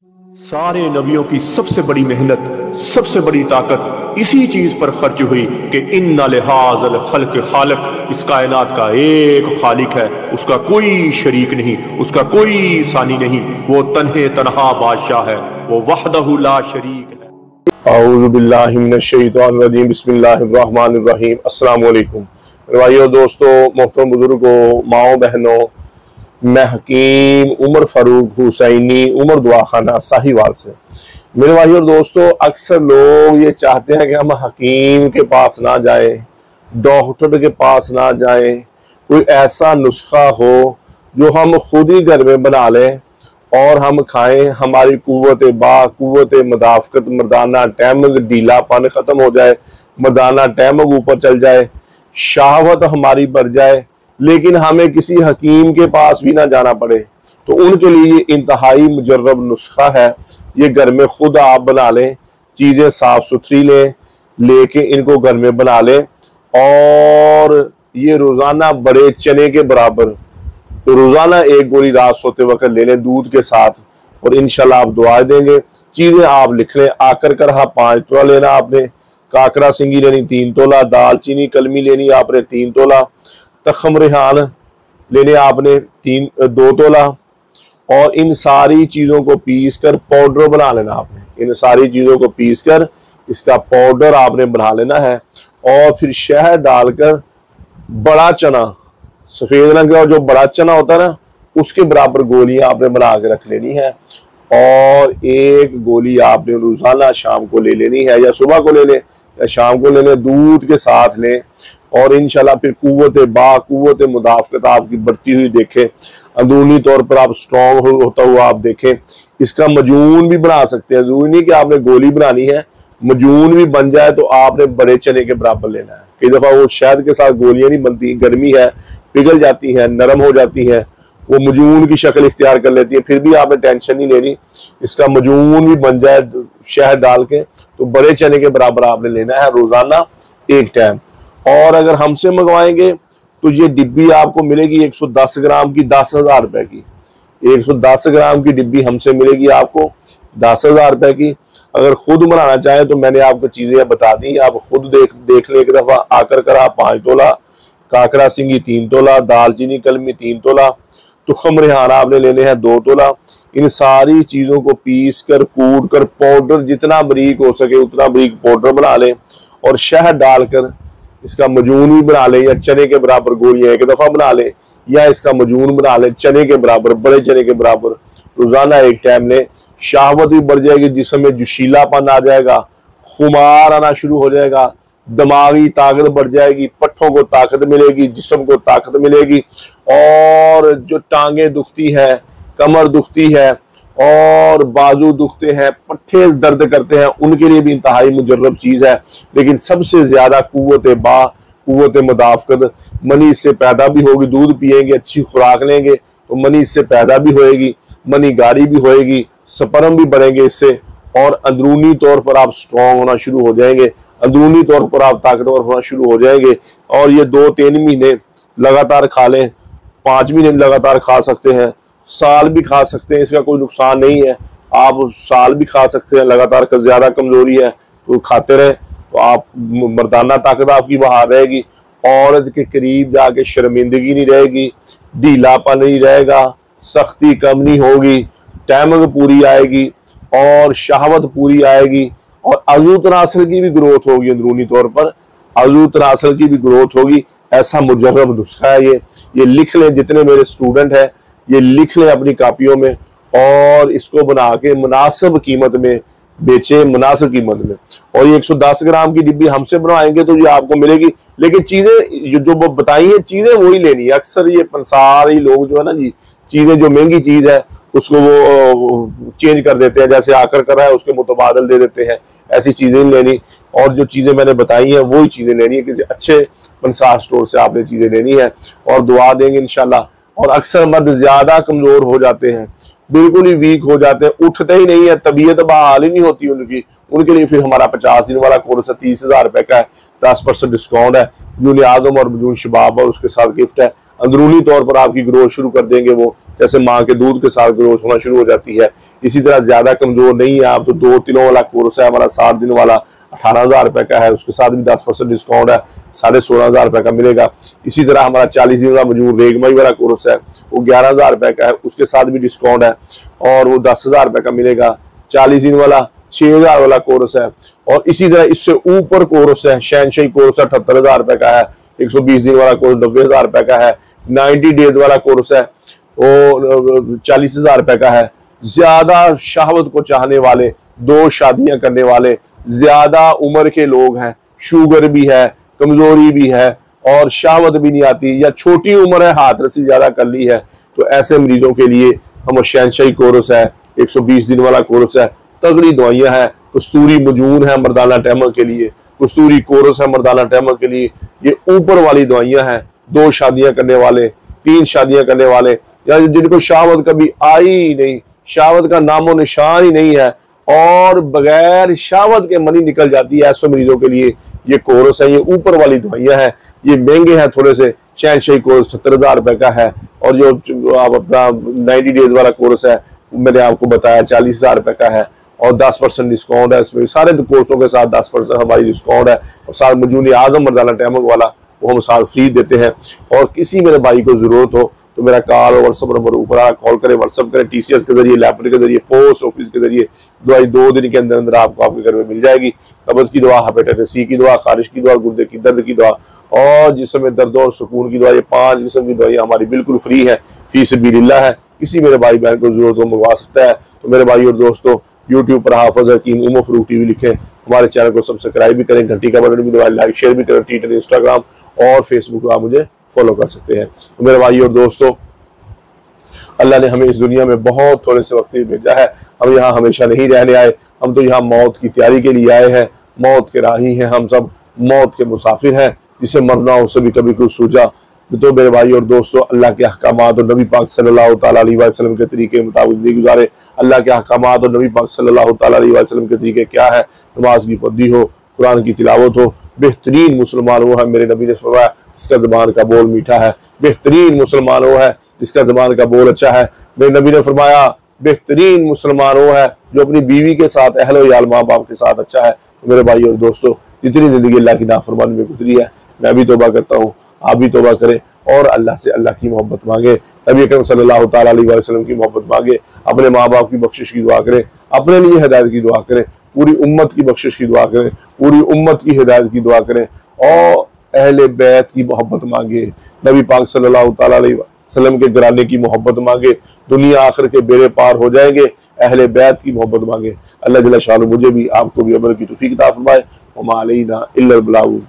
सारे नबियों की सबसे बड़ी मेहनत, सबसे बड़ी ताकत इसी चीज पर खर्च हुई कि इन्ना लिहाज़ल खल्क खालिक, इस कायनात का एक खालिक है, उसका कोई शरीक नहीं, उसका कोई सानी नहीं, वो तन्हे तन्हा बादशाह है, वो वहदहु ला शरीक है। औज़ु बिल्लाहि मिनश शैतानिर रजीम, बिस्मिल्लाहिर रहमानिर रहीम। अस्सलाम वालेकुम भाइयों, दोस्तों, मोहतरम बुजुर्गों, माओ बहनों, मैं हकीम उमर फारूक हुसैनी उमर दुआ खाना साहिवाल से। मेरे भाइयों और दोस्तों, अक्सर लोग ये चाहते हैं कि हम हकीम के पास ना जाएं, डॉक्टर के पास ना जाएं, कोई ऐसा नुस्खा हो जो हम खुद ही घर में बना लें और हम खाएं, हमारी कुव्वत मदाफ़कत, मर्दाना टैमग, ढीलापन ख़त्म हो जाए, मर्दाना टैमग ऊपर चल जाए, शहावत हमारी बढ़ जाए, लेकिन हमें किसी हकीम के पास भी ना जाना पड़े। तो उनके लिए ये इंतहाई मुजर्रब नुस्खा है। ये घर में खुद आप बना लें, चीज़ें साफ़ सुथरी लेके इनको घर में बना लें और ये रोज़ाना बड़े चने के बराबर रोज़ाना एक गोली रात सोते वक्त ले लें दूध के साथ, और इंशाल्लाह आप दुआ देंगे। चीज़ें आप लिख लें। आकर करहा 5 तोला लेना आपने, काकरा सिंगी लेनी 3 तोला, दालचीनी कलमी लेनी आपने 3 तोला, तखम रेहान लेने आपने 2 तोला, और इन सारी चीज़ों को पीस कर पाउडर बना लेना आपने। इन सारी चीज़ों को पीस कर इसका पाउडर आपने बना लेना है, और फिर शहद डालकर बड़ा चना, सफ़ेद रंग का जो बड़ा चना होता है ना, उसके बराबर गोलियां आपने बना के रख लेनी है, और एक गोली आपने रोज़ाना शाम को ले लेनी है, या सुबह को ले लें या शाम को ले लें, दूध के साथ लें। और इंशाल्लाह फिर कुव्वत मुदाफ़कत आपकी बढ़ती हुई देखें, अंदरूनी तौर पर आप स्ट्रॉन्ग होता हुआ आप देखें। इसका मजून भी बना सकते हैं, जरूरी नहीं कि आपने गोली बनानी है, मजून भी बन जाए तो आपने बड़े चने के बराबर लेना है। कई दफ़ा वो शहद के साथ गोलियां नहीं बनती, गर्मी है, पिघल जाती है, नरम हो जाती है, वो मजून की शक्ल इख्तियार कर लेती है, फिर भी आपने टेंशन नहीं लेनी। इसका मजून भी बन जाए शहद डाल के तो बड़े चने के बराबर आपने लेना है रोज़ाना एक टाइम। और अगर हमसे मंगवाएंगे तो ये डिब्बी आपको मिलेगी 110 ग्राम की 10,000 रुपए की। 110 ग्राम की डिब्बी हमसे मिलेगी आपको 10,000 रुपए की। अगर खुद बनाना चाहें तो मैंने आपको चीजें बता दी, आप खुद देख लें एक दफा। आकर करा 5 तोला, काकरा सिंगी 3 तोला, दालचीनी कलमी 3 तोला, तुखम रेहान आपने लेने हैं 2 तोला। इन सारी चीजों को पीस कर कूट कर पाउडर जितना बारीक हो सके उतना बारीक पाउडर बना लें, और शहद डालकर इसका मजून भी बना लें, या चने के बराबर गोलियां एक दफा बना लें, या इसका मजून बना लें चने के बराबर, बड़े चने के बराबर रोजाना एक टाइम लें। शहावत भी बढ़ जाएगी, जिसमें जोशीलापन आ जाएगा, खुमार आना शुरू हो जाएगा, दिमागी ताकत बढ़ जाएगी, पट्ठों को ताकत मिलेगी, जिस्म को ताकत मिलेगी, और जो टांगे दुखती है, कमर दुखती है और बाजू दुखते हैं, पट्ठे दर्द करते हैं, उनके लिए भी इंतहाई मुजर्रब चीज है। लेकिन सबसे ज्यादा कुव्वत मुदाफ़कत मनी इससे पैदा भी होगी। दूध पिएंगे, अच्छी खुराक लेंगे तो मनी इससे पैदा भी होएगी, मनी गाड़ी भी होएगी, स्पर्म भी बढ़ेंगे इससे, और अंदरूनी तौर पर आप स्ट्रॉन्ग होना शुरू हो जाएंगे, अंदरूनी तौर पर आप ताकतवर होना शुरू हो जाएंगे। और ये 2-3 महीने लगातार खा लें, 5 महीने लगातार खा सकते हैं, साल भी खा सकते हैं, इसका कोई नुकसान नहीं है। आप साल भी खा सकते हैं, लगातार का ज्यादा कमजोरी है तो खाते रहे तो आप मर्दाना ताकत आपकी बाहर रहेगी, औरत के करीब जाके शर्मिंदगी नहीं रहेगी, ढीलापन नहीं रहेगा, सख्ती कम नहीं होगी, टैमग पूरी आएगी और शहावत पूरी आएगी, और अज़ू तनासर की भी ग्रोथ होगी, अंदरूनी तौर पर अज़ू तनासर की भी ग्रोथ होगी। ऐसा मुजर्रब नुस्खा है ये लिख लें, जितने मेरे स्टूडेंट हैं ये लिख लें अपनी कापियों में, और इसको बना के मुनासिब कीमत में बेचे, मुनासिब कीमत में। और ये 110 ग्राम की डिब्बी हमसे बनवाएंगे तो ये आपको मिलेगी, लेकिन चीजें जो बताई है चीजें वही लेनी है। अक्सर ये सारे लोग जो है ना जी, चीजें जो महंगी चीज है उसको वो चेंज कर देते हैं, जैसे आकर कर रहा है उसके मुतबादल दे देते हैं। ऐसी चीजें नहीं लेनी, और जो चीजें मैंने बताई हैं वही चीजें लेनी है। किसी अच्छे पंसार स्टोर से आपने चीजें लेनी है, और दुआ देंगे इंशाल्लाह। और अक्सर मर्द ज्यादा कमजोर हो जाते हैं, बिल्कुल ही वीक हो जाते हैं, उठते ही नहीं है, तबीयत बहाल ही नहीं होती उनकी। उनके लिए फिर हमारा 50 दिन वाला कोर्स है, 30,000 रुपए का है, 10% डिस्काउंट है, बजून आजम और बजून शबाब, और उसके साथ गिफ्ट है। अंदरूनी तौर पर आपकी ग्रोथ शुरू कर देंगे वो, जैसे माँ के दूध के साथ ग्रोथ होना शुरू हो जाती है। इसी तरह ज्यादा कमजोर नहीं है आप तो 2 दिनों वाला कोर्स है हमारा, 7 दिन वाला 18,000 रुपए का है, उसके साथ भी 10% डिस्काउंट है, 16,500 रुपए का मिलेगा। इसी तरह हमारा 40 दिन का मजबूर रेगमाई वाला कोर्स है, वो 11,000 रुपए का है, उसके साथ भी डिस्काउंट है और वो 10,000 रुपए का मिलेगा। 40 दिन वाला 6,000 वाला कोर्स है और इसी तरह इससे ऊपर कोर्स है, शहनशाही कोर्स 78,000 रुपए का है, 120 दिन वाला कोर्स 90,000 रुपए का है, 90 डेज वाला कोर्स है वो 40,000 रुपए का है। ज्यादा शहावत को चाहने वाले, 2 शादियां करने वाले, ज्यादा उम्र के लोग हैं, शुगर भी है, कमजोरी भी है और शहावत भी नहीं आती, या छोटी उम्र है, हाथ रस्सी ज्यादा कर ली है, तो ऐसे मरीजों के लिए हम शहनशाही कोर्स है, 120 दिन वाला कोर्स है, तगड़ी दवाइयां हैं। कस्तूरी मजून है मर्दाना टैमर के लिए, कस्तूरी कोर्स है मर्दाना टैमर के लिए। ये ऊपर वाली दवाइयां हैं 2 शादियां करने वाले, 3 शादियां करने वाले, या जिनको शहावत कभी आई ही नहीं, शहावत का नामो निशान ही नहीं है और बगैर शहावत के मनी निकल जाती है, ऐसे मरीजों के लिए ये कोर्स है। ये ऊपर वाली दवाइयां हैं, ये महंगे हैं थोड़े से। शहनशाही कोर्स 70,000 रुपए का है और जो आप अपना 90 डेज वाला कोर्स है मैंने आपको बताया 40,000 रुपए का है और 10% डिस्काउंट है। इसमें सारे कोर्सों के साथ 10% हमारी डिस्काउंट है और साथ मजूनी आजम मर्दाना टैमक वाला वो हम साल फ्री देते हैं। और किसी मेरे भाई को जरूरत हो तो मेरा कॉल और व्हाट्सअप नंबर ऊपर आ, कॉल करें, व्हाट्सअप करें, TCS के जरिए, लैपटॉप के जरिए, पोस्ट ऑफिस के जरिए दवाई 2 दिन के अंदर अंदर आपको आपके घर में मिल जाएगी। कब्ज की दवा, हेपेटाइटिस C की दवा, खारिश की दवा, गुर्दे की दर्द की दवा और जिसमें दर्द और सुकून की दवा, ये 5 किस्म की दवाई हमारी बिल्कुल फ्री है, फी सबिलिल्लाह है। किसी मेरे भाई बहन को जरूरत हो मंगवा सकता है। तो मेरे भाई और दोस्तों यूट्यूब पर हाफिज हकीम उमर फरूक TV लिखें, हमारे चैनल को सब्सक्राइब भी करें, घंटी का बटन भी दबाएं, लाइक शेयर भी करें। ट्विटर, इंस्टाग्राम और फेसबुक पर आप मुझे फॉलो कर सकते हैं। तो मेरे भाई और दोस्तों, अल्लाह ने हमें इस दुनिया में बहुत थोड़े से वक्त भेजा है, हम यहाँ हमेशा नहीं रहने आए, हम तो यहाँ मौत की तैयारी के लिए आए हैं, मौत के राही हैं, हम सब मौत के मुसाफिर हैं, जिसे मरना हो उसे भी कभी कुछ सूझा। तो मेरे भाई और दोस्तों, अल्लाह के अहकामात और नबी पाक सल्लल्लाहु तआला अलैहि वसल्लम के तरीके मुताबिक जिंदगी गुजारे। अल्लाह के अहकामात और नबी पाक सल्लल्लाहु तआला अलैहि वसल्लम के तरीके क्या है? नमाज की पाबंदी हो, कुरान की तिलावत हो। बेहतरीन मुसलमान वो है, मेरे नबी ने फरमाया, जिसका ज़बान का बोल मीठा है। बेहतरीन मुसलमान वो है जिसका ज़बान का बोल अच्छा है। मेरे नबी ने फरमाया, बेहतरीन मुसलमान वो है जो अपनी बीवी के साथ, अहल याल, माँ बाप के साथ अच्छा है। तो मेरे भाई और दोस्तों, जितनी जिंदगी अल्लाह की नाफरमानी में गुजरी है, मैं भी तौबा करता हूँ, आप भी तौबा करें और अल्लाह से अल्लाह की मोहब्बत मांगे, नबी अकरम सल्लल्लाहु तआला अलैहि वसल्लम की मोहब्बत मांगे, अपने माँ बाप की बख्शिश की दुआ करें, अपने लिए हिदायत की दुआ करें, पूरी उम्मत की बख्शिश की दुआ करें, पूरी उम्मत की हिदायत की दुआ करें और अहले बैत की मोहब्बत मांगे, नबी पाक सल्लल्लाहु तआला अलैहि वसल्लम के घराने की मोहब्बत मांगे। दुनिया आखिर के बेड़े पार हो जाएंगे, अहले बैत की मोहब्बत मांगे। अल्लाह जल्ल शान मुझे भी आपको भी अमल की तौफीक अता फरमाए। वमा अलैना इल्लल बलाग।